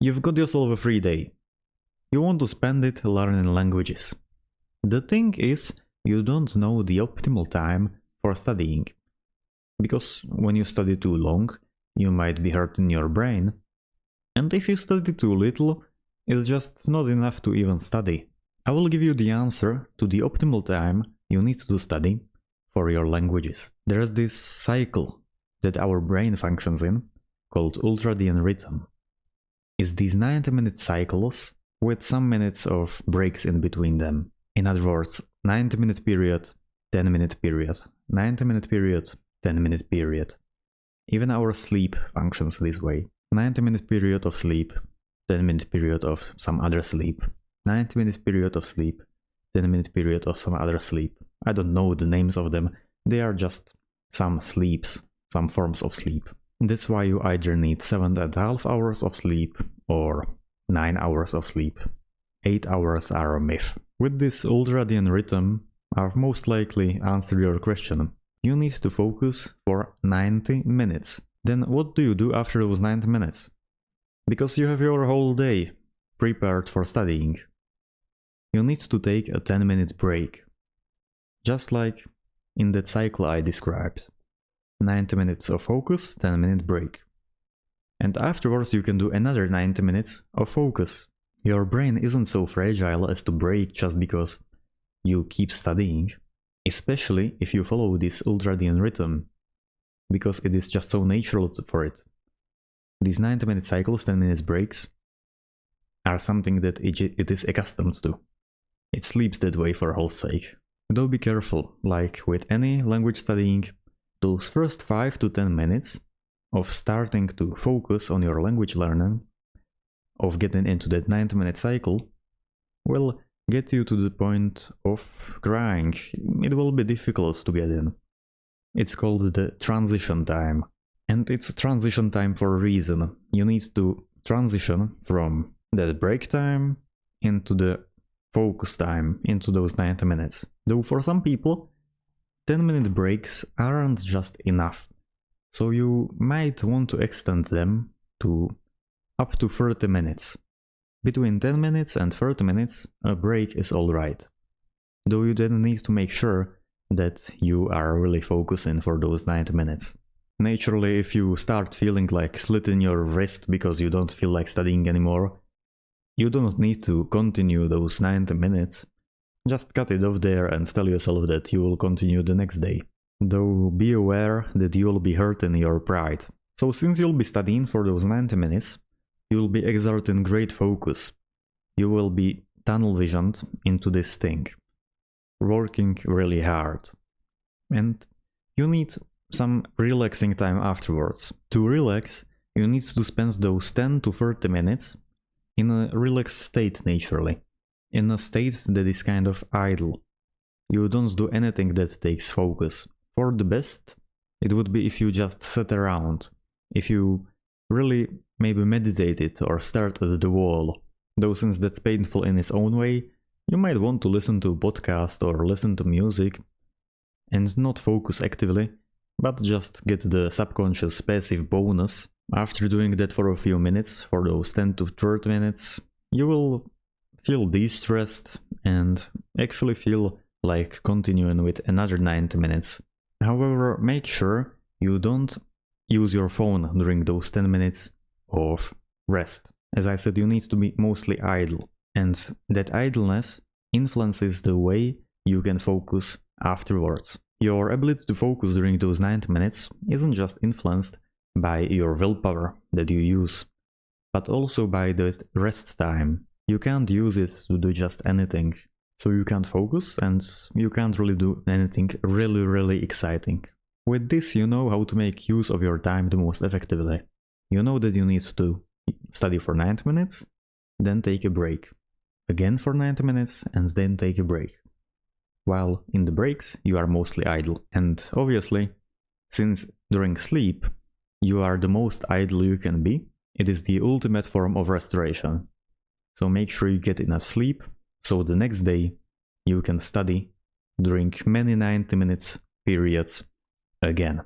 You've got yourself a free day. You want to spend it learning languages. The thing is, you don't know the optimal time for studying. Because when you study too long, you might be hurting your brain. And if you study too little, it's just not enough to even study. I will give you the answer to the optimal time you need to study for your languages. There's this cycle that our brain functions in, called Ultradian rhythm. It's these 90-minute cycles with some minutes of breaks in between them. In other words, 90-minute period, 10-minute period, 90-minute period, 10-minute period. Even our sleep functions this way. 90-minute period of sleep, 10-minute period of some other sleep, 90-minute period of sleep, 10-minute period of some other sleep. I don't know the names of them, they are just some sleeps, some forms of sleep. That's why you either need 7.5 hours of sleep or 9 hours of sleep. 8 hours are a myth. With this Ultradian rhythm, I've most likely answered your question. You need to focus for 90 minutes. Then what do you do after those 90 minutes? Because you have your whole day prepared for studying. You need to take a 10-minute break. Just like in that cycle I described. 90 minutes of focus, 10-minute break. And afterwards you can do another 90 minutes of focus. Your brain isn't so fragile as to break just because you keep studying. Especially if you follow this Ultradian rhythm. Because it is just so natural for it. These 90-minute cycles, 10-minute breaks, are something that it is accustomed to. It sleeps that way for health's sake. Though be careful, like with any language studying, those first 5 to 10 minutes of starting to focus on your language learning, of getting into that 90-minute cycle, will get you to the point of crying. It will be difficult to get in. It's called the transition time. And it's a transition time for a reason. You need to transition from that break time into the focus time, into those 90 minutes. Though for some people, 10-minute breaks aren't just enough. So you might want to extend them to up to 30 minutes. Between 10 minutes and 30 minutes, a break is alright. Though you then need to make sure that you are really focusing for those 90 minutes. Naturally, if you start feeling like slitting your wrist because you don't feel like studying anymore, you don't need to continue those 90 minutes. Just cut it off there and tell yourself that you will continue the next day. Though be aware that you will be hurting your pride. So since you'll be studying for those 90 minutes, you will be exerting great focus. You will be tunnel visioned into this thing. Working really hard. And you need some relaxing time afterwards. To relax, you need to spend those 10 to 30 minutes in a relaxed state naturally. In a state that is kind of idle. You don't do anything that takes focus. For the best, it would be if you just sat around. If you really maybe meditated or stared at the wall. Though since that's painful in its own way, you might want to listen to a podcast or listen to music and not focus actively, but just get the subconscious passive bonus. After doing that for a few minutes, for those 10 to 30 minutes, you will feel de-stressed and actually feel like continuing with another 90 minutes. However, make sure you don't use your phone during those 10 minutes of rest. As I said, you need to be mostly idle, and that idleness influences the way you can focus afterwards. Your ability to focus during those 90 minutes isn't just influenced by your willpower that you use, but also by the rest time. You can't use it to do just anything, so you can't focus and you can't really do anything really exciting. With this, you know how to make use of your time the most effectively. You know that you need to study for 90 minutes, then take a break. Again for 90 minutes and then take a break. While in the breaks, you are mostly idle. And obviously, since during sleep, you are the most idle you can be, it is the ultimate form of restoration. So make sure you get enough sleep, so the next day you can study during many 90 minutes periods again.